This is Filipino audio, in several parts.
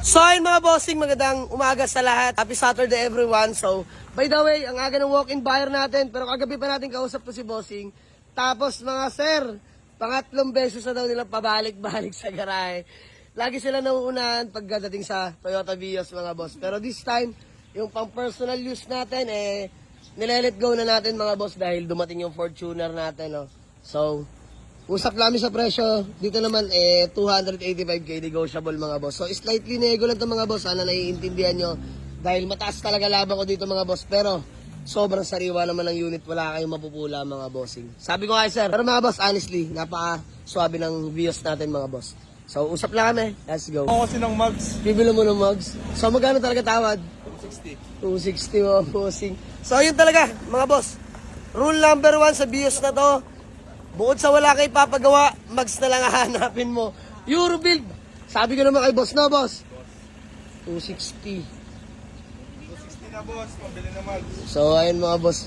So ayun mga bossing, magandang umaga sa lahat. Happy Saturday everyone. So, by the way, ang aga ng walk-in buyer natin, pero kagabi pa natin kausap to si bossing. Tapos mga sir, pangatlong beses na daw nila pabalik-balik sa garahe. Lagi sila nauunahan pagdating sa Toyota Vios mga boss. Pero this time, yung pang personal use natin, nilelet go na natin mga boss dahil dumating yung Fortuner natin. No? So, usap namin sa presyo. Dito naman, 285k negotiable mga boss. So, slightly nego lang ito mga boss. Sana naiintindihan nyo. Dahil mataas talaga laban ko dito mga boss. Pero, sobrang sariwa naman ng unit. Wala kayong mapupula mga bossing. Sabi ko nga sir. Pero mga boss, honestly, napaka-swabe ng Vios natin mga boss. So, usap lang kami. Let's go. Ako kasi ng mugs. Bibilo mo ng mugs. So, magkano talaga tawad? 260. 260 mga bossing. So, yun talaga mga boss. Rule number 1 sa Vios na to. Bukod sa wala kayo papagawa, mags na lang hahanapin mo. Eurobuild. Sabi ko naman kay boss na, boss. 260. 260 na boss, pambili na mugs. So, ayun mga boss.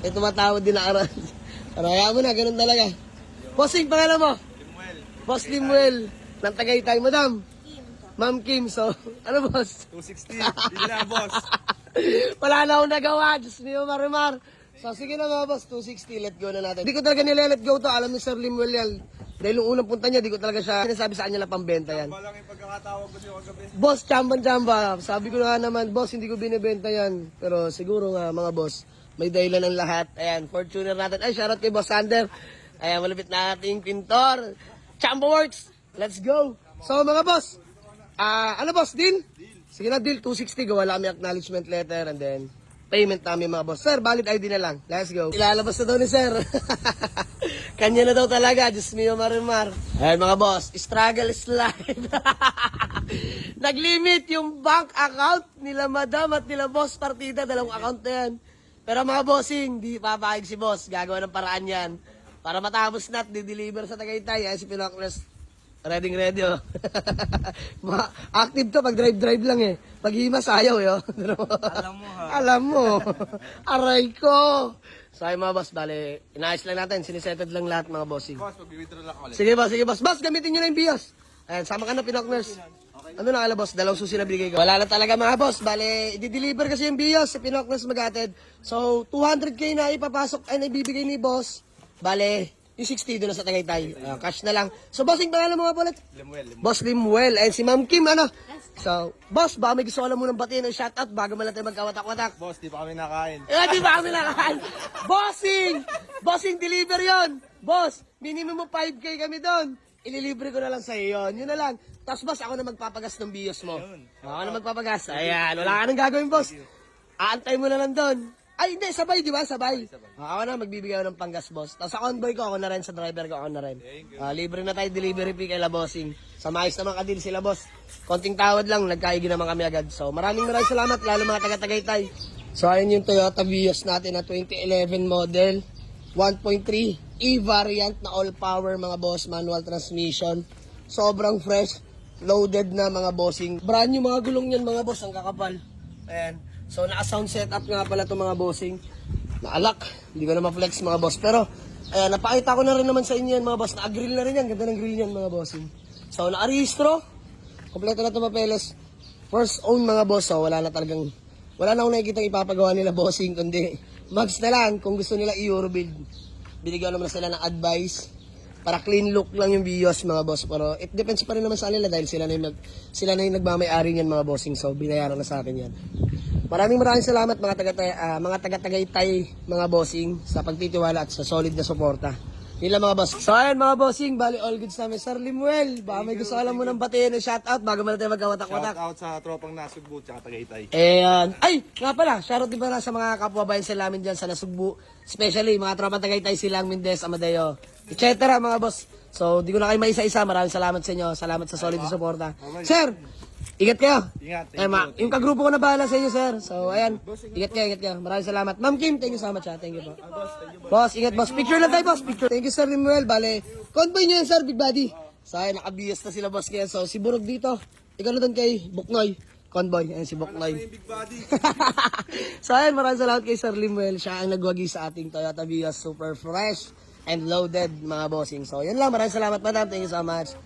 Ito matawad din na aral. Paraya mo na, ganun talaga. Bossing, pangalan mo? Limuel. Boss Limuel. Nang Tagaytay, madam. Ma'am Kim, so, ano boss? 260. Bili na boss. Wala na akong nagawa. Diyos niyo, Marimar. So, sige na mga boss, 260, let go na natin. Di ko talaga nile-let go to, alam ni Sir Limuel yan. Dahil yung unang punta niya, di ko talaga siya sinasabi sa kanya na pambenta yan. Balang yung pagkakatawag ko siya kagabi. Boss, chamban-chamba. Sabi ko na nga naman, boss, hindi ko binibenta yan. Pero siguro nga, mga boss, may dahilan ng lahat. Ayan, Fortuner natin. Ay, shoutout kay Boss Sander. Ayan, malapit na ating pintor. Chamba Works, let's go. So, mga boss, ano boss, deal? Sige na, deal, 260. Gawa lang kami acknowledgement letter and then payment namin mga boss. Sir, valid ID na lang. Let's go. Ilalabas na daw ni sir. Kanya na daw talaga. Diyos mio, Marimar. Ayan mga boss, struggle is life. Nag-limit yung bank account nila madam at nila boss partida. Dalawang account na yan. Pero mga bossing, di papayag si boss. Gagawa ng paraan yan. Para matapos na at di-deliver sa Tagaytay. Ay, si Pinocles, ready oh. Active to pag drive lang eh. Pag himas ayaw yo. Alam mo ha. Alam mo. Aray ko. So ay mga boss, bale, inaayos lang natin. Sinisettled lang lahat mga bossing. Boss, mag-withdraw lang ako ulit. Sige boss. Boss, gamitin nyo na yung BIOS. Ayan, sama ka na Pinocles. Ano na kala boss? Dalawang susi na bigay ko. Wala na talaga mga boss. Bale, i-deliver kasi yung BIOS si Pinocles mag-ated. So, 200k na ipapasok ay naibibigay ni boss. Bale, yung 60 doon na sa Tagaytay. Cash na lang. So, bossing, pangalan mo nga ulit? Limuel. Boss Limuel. And si Ma'am Kim, ano? So, boss, baka may gusto ko lang munang batiin ng shoutout bago man natin magkawatak-watak. Boss, di pa kami nakain. Di ba kami nakakaan? Bossing, deliver yon. Boss, minimum mo 5k kami doon. Ililibre ko na lang sa iyo yun. Yun na lang. Tapos boss, ako na magpapagas ng BIOS mo. Ako na magpapagas. Ayan, wala ka nang gagawin, boss. Aantay mo na lang doon. Ay, hindi, sabay, di ba? Sabay. Ako na, magbibigay ako ng panggas, boss. Tapos sa convoy ko, ako na rin. Sa driver ko, ako na rin. Libre na tayo, delivery fee kay La Bossing. Sa maayos naman kadil sila, boss. Konting tawad lang, nagkaigi naman kami agad. So, maraming salamat, lalo mga taga-Tagaytay. So, ayun yung Toyota Vios natin na 2011 model. 1.3 E-variant na all-power, mga boss. Manual transmission. Sobrang fresh. Loaded na, mga bossing. Brand new mga gulong yan, mga boss. Ang kakapal. Ayan. So, naka-sound setup nga pala itong mga bossing. Naalak. Hindi ko na ma-flex mga boss. Pero, ayan, napakita ko na rin naman sa inyo yan mga boss. Naka-grill na rin yan. Ganda ng grill yan mga bossing. So, naka-rehistro. Kompleto na ito papeles. First own mga boss. So, wala na akong nakikita ipapagawa nila bossing. Kundi, mags na lang kung gusto nila i-Eurobuild. Binigyan naman sila ng advice. Para clean look lang yung BIOS mga boss. Pero it depends pa rin naman sa kanila dahil sila na yung nagmamay-ari niyan mga bossing. So, binayaran na sa akin yan. Maraming salamat mga taga-Tagaytay mga bossing sa pagtitiwala at sa solid na suporta. Yun lang mga boss. So ayun mga bossing, bali all goods namin. Sir Limuel, baka may gusto alam mo ng batiin ng shoutout bago mo natin magkawatak-watak. Shout out sa tropang Nasugbu at Tagaytay. Ay, nga pala, shoutout din pala sa mga kapwa bayan sa namin dyan sa Nasugbu. Especially mga tropang Tagaytay, Silang, Mendez, Amadeo, etc. mga boss. So di ko na kayo maisa-isa. Maraming salamat sa inyo. Salamat sa solid na suporta. Sir, ingat kayo. Ingat. Yung kagrupo ko na bahala sa inyo, sir. So, ayan. Ingat kayo. Maraming salamat. Ma'am Kim, thank you so much, ha. Thank you po. Boss, ingat, boss. Picture lang tayo, boss. Picture. Thank you, Sir Limuel. Bale, convoy nyo yan, sir, big buddy. So, ayan, nakabiyas na sila, boss, ngayon. So, si Burog dito. Ikaw na doon kay Buknoy. Convoy. Ayan, si Buknoy. Big body. So, ayan, maraming salamat kay Sir Limuel. Siya ang nagwagi sa ating Toyota Vios. Super fresh and loaded, mga bossing. So, yan lang. Maraming salamat, madam. Thank you so much.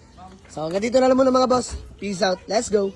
So, hanggang dito na lang muna, mga boss. Peace out. Let's go.